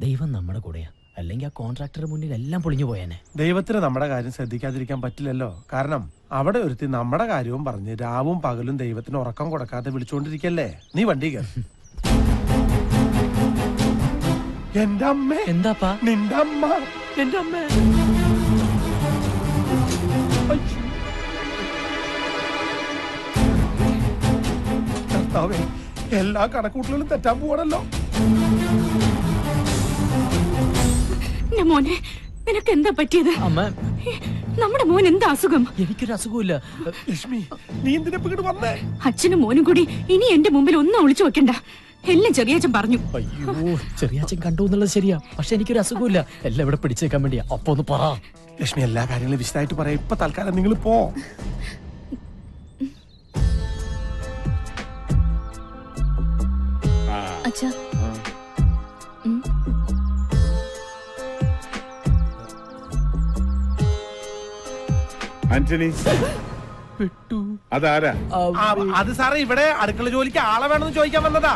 ദൈവം നമ്മുടെ കൂടെയാ, അല്ലെങ്കിൽ ആ കോൺട്രാക്ടറുടെ മുന്നിൽ എല്ലാം പൊളിഞ്ഞു പോയേനെ. ദൈവത്തിന് നമ്മുടെ കാര്യം ശ്രദ്ധിക്കാതിരിക്കാൻ പറ്റില്ലല്ലോ. കാരണം അവിടെ ഒരുത്തി നമ്മുടെ കാര്യവും പറഞ്ഞ് രാവും പകലും ദൈവത്തിന് ഉറക്കം കൊടുക്കാതെ വിളിച്ചോണ്ടിരിക്കല്ലേ. നീ വണ്ടി കയറി. എന്റെ അമ്മ. എന്താപ്പാ? നിന്റെ അമ്മ. എന്റെ അമ്മ. എല്ലാ കണക്കൂട്ടലും തെറ്റാൻ പോവാണല്ലോ. മോനെ, നിനക്ക് എന്താ പറ്റിയത്? അമ്മ, നമ്മുടെ മോൻ എന്താ അസുഖം? എനിക്കൊരു അസുഖമില്ല. ലക്ഷ്മി, നീ എന്തിനാ ഇങ്ങോട്ട് വന്നേ? അച്ഛനും മോനും കൂടി ഇനി എന്റെ മുമ്പിൽ ഒന്നും ഒളിച്ചു വെക്കണ്ട. എല്ലാം ചെറിയച്ഛൻ പറഞ്ഞു. അയ്യോ, ചെറിയച്ഛൻ കണ്ടു എന്നുള്ളത് ശരിയാ, പക്ഷെ എനിക്കൊരു അസുഖമില്ല. എല്ലാം ഇവിടെ പിടിച്ചേക്കാൻ വേണ്ടിയാ. അപ്പൊ ഒന്ന് പറ ലക്ഷ്മി. എല്ലാ കാര്യങ്ങളും വിശദമായിട്ട് പറയാം. ഇപ്പൊ തൽക്കാലം നിങ്ങൾ പോ. അച്ഛാ, ആന്റണി, അതാരാ? അത് സാറേ, ഇവിടെ അടുക്കള ജോലിക്ക് ആളെ വേണമെന്ന് ചോദിക്കാൻ വന്നതാ.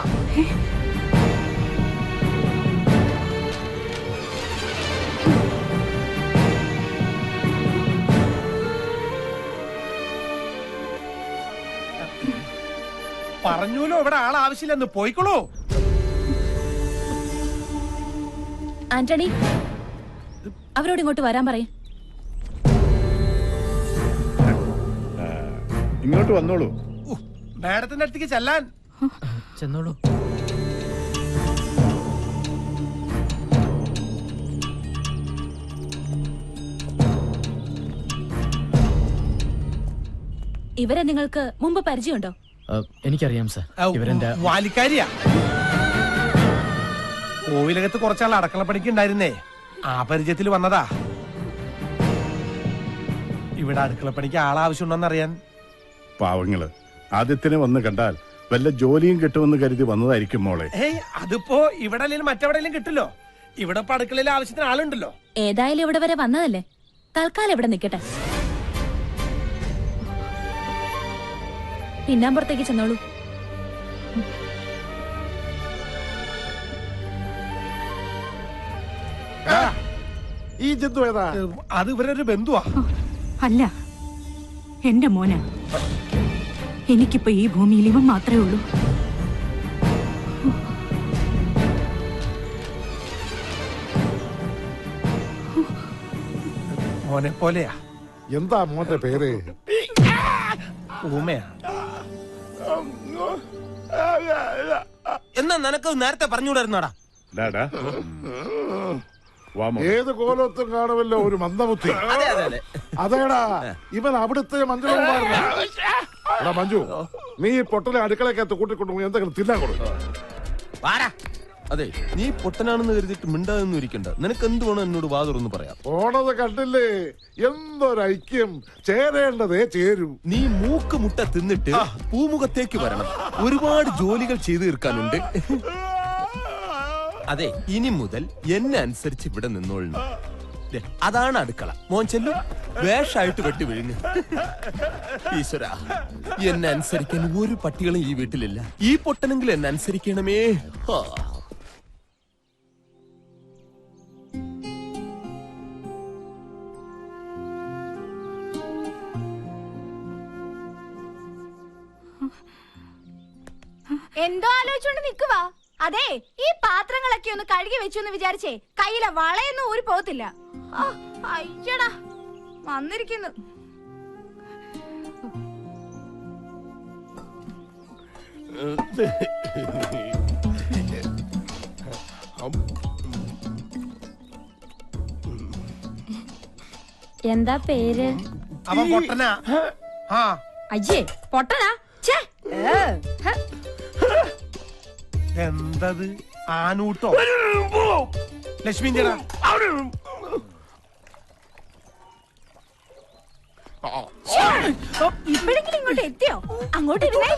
പറഞ്ഞൂലോ ഇവിടെ ആൾ ആവശ്യമില്ലെന്ന്. പോയിക്കോളൂ. ആന്റണി, അവരോട് ഇങ്ങോട്ട് വരാൻ പറയും. ഇങ്ങോട്ട് വന്നോളൂ. മാഡത്തിന്റെ അടുത്തേക്ക് ചെല്ലാൻ. ചെന്നോളൂ. ഇവരെ നിങ്ങൾക്ക് മുമ്പ് പരിചയമുണ്ടോ? എനിക്കറിയാം സർ, ഇവരെന്റെ വാലിക്കാരിയാ. കോവിലകത്ത് കുറച്ചാൾ അടക്കളപ്പണിക്ക് ഉണ്ടായിരുന്നേ, ആ പരിചയത്തിൽ വന്നതാ. ഇവിടെ അടുക്കളപ്പണിക്ക് ആളാവശ്യമുണ്ടോന്ന് അറിയാൻ. പാവങ്ങള് ആദ്യത്തിന് വന്ന് കണ്ടാൽ വല്ല ജോലിയും കിട്ടുമെന്ന് കരുതി വന്നതായിരിക്കും മോളെ. ഏയ്, അതിപ്പോ ഇവിടെ അല്ലെങ്കിൽ മറ്റെവിടെയെങ്കിലും കിട്ടില്ലോ. ഇവിടെ ഇപ്പൊ അടുക്കളയിൽ ആവശ്യത്തിന് ആളുണ്ടല്ലോ. ഏതായാലും ഇവിടെ വരെ വന്നതല്ലേ, തൽക്കാലം ഇവിടെ നിൽക്കട്ടെ. പിന്നാമ്പുറത്തേക്ക് ചെന്നോളൂ. ഈ ജന്തു ഏതാ? അത് ഇവരൊരു ബന്ധുവാ. അല്ല, എന്റെ മോന. എനിക്കിപ്പോ ഈ ഭൂമിയിൽ ഇവൻ മാത്രമേ ഉള്ളൂ. മോനെ പോലെയാ. എന്താ മോന്റെ പേര്? ഊമയാ. എന്നാ നിനക്ക് നേരത്തെ പറഞ്ഞുകൂടായിരുന്നാടാ. ഏത് കോലത്തും കാണുമല്ലോ ഒരു മന്ദബുദ്ധി. അതേടാ, ഇവൻ അവിടുത്തെ മഞ്ജുകുമാരനാ. മഞ്ജു, നീ പൊട്ടലെ അടുക്കളക്കകത്ത് കൂട്ടിക്കൊണ്ടു എന്തെങ്കിലും തിന്നാൻ കൊടുക്കും. അതെ, നീ പൊട്ടനാണെന്ന് കരുതിയിട്ട് മിണ്ടാതൊന്നും ഇരിക്കണ്ട. നിനക്ക് എന്ത് വേണം എന്നോട് വാ തുറന്ന് പറയാം. ഓണത് കണ്ടില്ലേ, എന്തൊരൈക്യം. ചേരേണ്ടതേ ചേരൂ. നീ മൂക്ക് മുട്ട തിന്നിട്ട് പൂമുഖത്തേക്ക് വരണം. ഒരുപാട് ജോലികൾ ചെയ്തു തീർക്കാനുണ്ട്. അതെ, ഇനി മുതൽ എന്നെ അനുസരിച്ച് ഇവിടെ നിന്നോളണം. അതാണ് അടുക്കള. മോൻ ചെല്ലു, വേഷായിട്ട് വെട്ടി വിഴുങ്ങ്. ഈശ്വര, എന്നെ അനുസരിക്കാൻ ഒരു പട്ടികളും ഈ വീട്ടിലില്ല. ഈ പൊട്ടനെങ്കിലും എന്നെ അനുസരിക്കണമേ. എന്തോ ആലോചിച്ചോണ്ട് നിക്കുവാ. അതെ, ഈ പാത്രങ്ങളൊക്കെ ഒന്ന് കഴുകി വെച്ചു എന്ന് വിചാരിച്ചേ കയ്യിലെ വളയൊന്നും ഊരി പോകത്തില്ല. അയ്യടാ, വന്നിരിക്കുന്നു. എന്താ പേര്? അവൻ പൊട്ടനാ. അയ്യേ, പൊട്ടനാ. എന്തത് ആനൂട്ടോ? ലക്ഷ്മി ഇപ്പോഴെങ്കിലും ഇങ്ങോട്ട് എത്തിയോ? അങ്ങോട്ട് ഇരുന്നേ.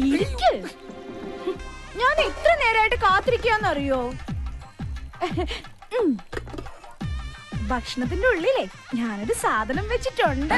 ഇരിക്ക്. ഞാൻ എത്ര നേരമായിട്ട് കാത്തിരിക്കാന്നറിയോ? ഭക്ഷണത്തിന്റെ ഉള്ളിലേ ഞാനൊരു സാധനം വെച്ചിട്ടുണ്ട്.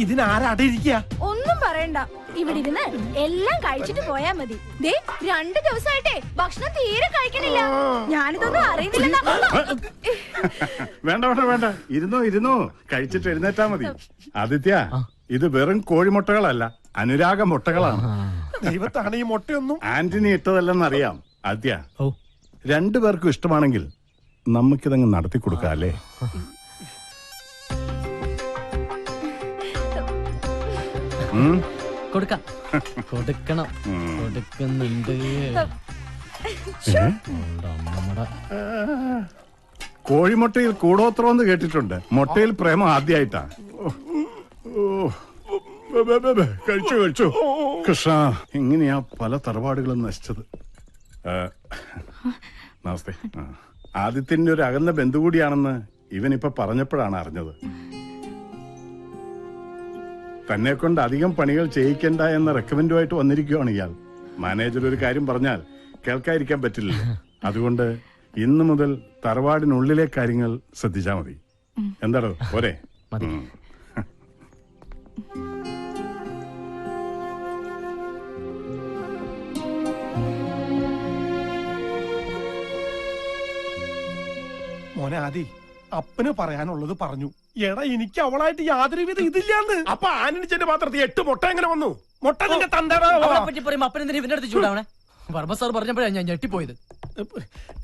ഇതിനാരടിയിരിക്കുക? ഒന്നും പറയണ്ട, ഇവിടെ ഇരുന്ന് എല്ലാം കഴിച്ചിട്ട് പോയാ മതി. ദേ 2 ദിവസമായിട്ടേ ഭക്ഷണം തീരെ കഴിക്കണില്ല. ഞാനിതൊന്നും അറിയുന്നില്ല. വേണ്ട വേണ്ട വേണ്ട, ഇരുന്നോ കഴിച്ചിട്ട് എഴുന്നേറ്റാ മതി. ആദിത്യ, ഇത് വെറും കോഴിമുട്ടകളല്ല, അനുരാഗ മുട്ടകളാണ്. ദൈവത്താണ് ഈ മുട്ടയൊന്നും. ആന്റണി ഇട്ടതല്ലെന്നറിയാം. ആദ്യ ഓ 2 പേർക്കും ഇഷ്ടമാണെങ്കിൽ നമുക്കിതങ്ങ് നടത്തി കൊടുക്കാം അല്ലേ? കൊടുക്കാം, കൊടുക്കണം, കൊടുക്കുന്നുണ്ട്. അമ്മമ്മടെ കോഴിമുട്ടയിൽ കൂടോത്രമെന്ന് കേട്ടിട്ടുണ്ട്, മുട്ടയിൽ പ്രേമം ആദ്യമായിട്ടാ. കഴിച്ചു കൃഷ്ണ, ഇങ്ങനെയാ പല തറവാടുകളും നശിച്ചത്. നമസ്തേ. ആദിത്യന്റെ ഒരു അകന്ന ബന്ധു കൂടിയാണെന്ന് ഇവനിപ്പൊ പറഞ്ഞപ്പോഴാണ് അറിഞ്ഞത്. തന്നെ കൊണ്ട് അധികം പണികൾ ചെയ്യിക്കണ്ട എന്ന റെക്കമെൻഡുമായിട്ട് വന്നിരിക്കുകയാണ് ഇയാൾ. മാനേജർ ഒരു കാര്യം പറഞ്ഞാൽ കേൾക്കാതിരിക്കാൻ പറ്റില്ലല്ലോ. അതുകൊണ്ട് ഇന്നു മുതൽ തറവാടിനുള്ളിലെ കാര്യങ്ങൾ ശ്രദ്ധിച്ചാ മതി. എന്താടോ പോരെ? മോനെ ആദി, അപ്പന് പറയാനുള്ളത് പറഞ്ഞു. എടാ, എനിക്ക് അവളായിട്ട് യാതൊരു വിധ ഇതില്ലാന്ന്. അപ്പൊ ആനണിച്ചന്റെ പാത്രത്തിൽ 8 മുട്ട എങ്ങനെ വന്നു? മുട്ട നിന്റെ തന്തടാ. അവളെ പറ്റി പറയുമ്പോ അപ്പനെന്തിനാ ഇവന്റെ അടുത്ത് ചൂടാവണേ? വർമ്മ സാർ പറഞ്ഞപ്പോഴാണ് ഞാൻ ഞെട്ടിപ്പോയത്.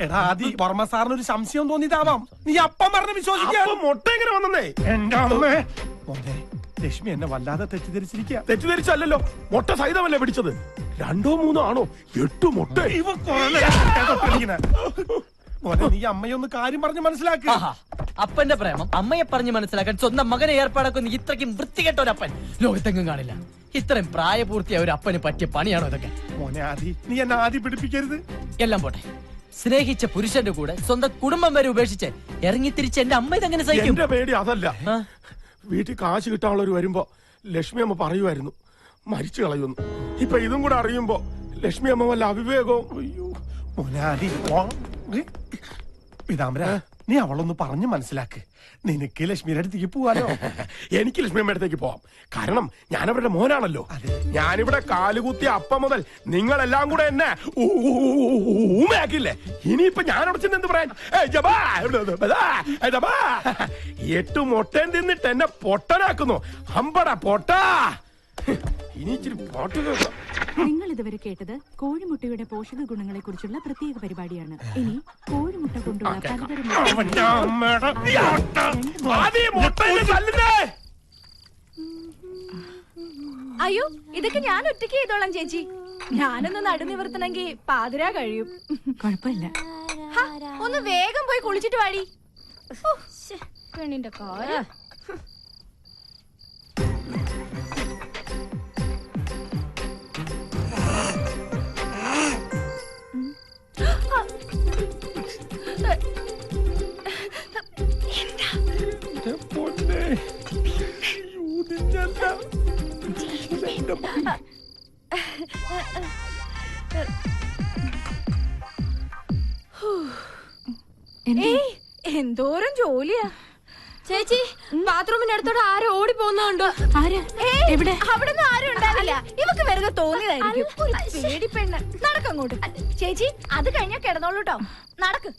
എടാ ആദി, വർമ്മ സാറിന് ഒരു സംശയം തോന്നിയതാവാം. നീ അപ്പം പറഞ്ഞ് വിശ്വസിക്കാൻ. മുട്ട എങ്ങനെ വന്നേ? എന്റെ അമ്മേ. മോനെ, ലക്ഷ്മി എന്നെ വല്ലാതെ തെറ്റിദ്ധരിച്ചിരിക്കുക. തെറ്റിദ്ധരിച്ചല്ലോ, മുട്ട സഹിതമല്ലേ പിടിച്ചത്. 2 3 ആണോ? 8 മുട്ട. ഇവ മോനെ, നീ അമ്മയൊന്ന് കാര്യം പറഞ്ഞ് മനസ്സിലാക്കുക. അപ്പന്റെ പ്രേമം അമ്മയെ പറഞ്ഞ് മനസ്സിലാക്കാൻ സ്വന്തം മകനെ ഏർപ്പാടാക്കുന്ന ഇത്രയ്ക്കും വൃത്തികെട്ട ഒരു അപ്പൻ ലോകത്തെങ്ങും കാണില്ല. ഇത്രയും പ്രായപൂർത്തിയായ ഒരു അപ്പന് പറ്റിയ പണിയാണോ ഇതൊക്കെ? മോനെ ആദി, നീ എന്നെ ആദി പിടിപ്പിക്കരുത്. എല്ലാം പോട്ടെ, സ്നേഹിച്ച പുരുഷന്റെ കൂടെ സ്വന്തം കുടുംബം വരെ ഉപേക്ഷിച്ച് ഇറങ്ങി തിരിച്ച് എന്റെ അമ്മ ഇതെങ്ങനെ സഹിക്കും? എന്റെ പേടി അതല്ല. വീട്ടിൽ കാശ് കിട്ടാനുള്ളവർ വരുമ്പോ ലക്ഷ്മി അമ്മ പറയുമായിരുന്നു മരിച്ചു കളയുന്നു. ഇപ്പൊ ഇതും കൂടെ അറിയുമ്പോ ലക്ഷ്മി അമ്മ വല്ല അവിവേകവും. അയ്യോ മോനെ ആദി, പീതാംബര, നീ അവളൊന്ന് പറഞ്ഞു മനസ്സിലാക്ക്. നിനക്ക് ലക്ഷ്മിയുടെ അടുത്തേക്ക് പോവാലോ. എനിക്ക് ലക്ഷ്മി അമ്മയുടെ അടുത്തേക്ക് പോവാം. കാരണം ഞാൻ അവരുടെ മോനാണല്ലോ. ഞാനിവിടെ കാലുകുത്തിയ അപ്പം മുതൽ നിങ്ങളെല്ലാം കൂടെ എന്നെ ഊമയാക്കില്ലേ. ഇനിയിപ്പൊ ഞാൻ അവിടെ ചെന്ന് എന്ത് പറയാൻ? 8 മുട്ടയും തിന്നിട്ട് എന്നെ പൊട്ടനാക്കുന്നു. അമ്പട പൊട്ടാ. ഇനി ഇച്ചിരി പാട്ട് കേൾക്കാം. നിങ്ങൾ ഇതുവരെ കേട്ടത് കോഴിമുട്ടയുടെ പോഷക ഗുണങ്ങളെ കുറിച്ചുള്ള പ്രത്യേക പരിപാടിയാണ്. ഇനി കോഴിമുട്ട കൊണ്ടുള്ള പലതരം അയ്യോ, ഇതൊക്കെ ഞാൻ ഒറ്റയ്ക്ക് ചെയ്തോളാം ചേച്ചി. ഞാനൊന്ന് നടുനിവർത്തണമെങ്കിൽ പാതിരാ കഴിയും. കുഴപ്പമില്ല. ഒന്ന് വേഗം പോയി കുളിച്ചിട്ട് വാടി. പെണ്ണിന്റെ കാര്യം. എന്തോരം ജോലിയാ ചേച്ചി. ബാത്റൂമിന്റെ അടുത്തോടെ ആരും ഓടി പോകുന്നുണ്ടോ? എവിടെ? അവിടെ നിന്ന് ആരും ഉണ്ടാവില്ല. ഇവക്ക് വെറുതെ തോന്നിയതായിരിക്കും. പേടിപ്പെണ്ണ്. നടക്കങ്ങോട്ട് ചേച്ചി. അത് കഴിഞ്ഞാ കിടന്നോളൂട്ടോ. നടക്ക്.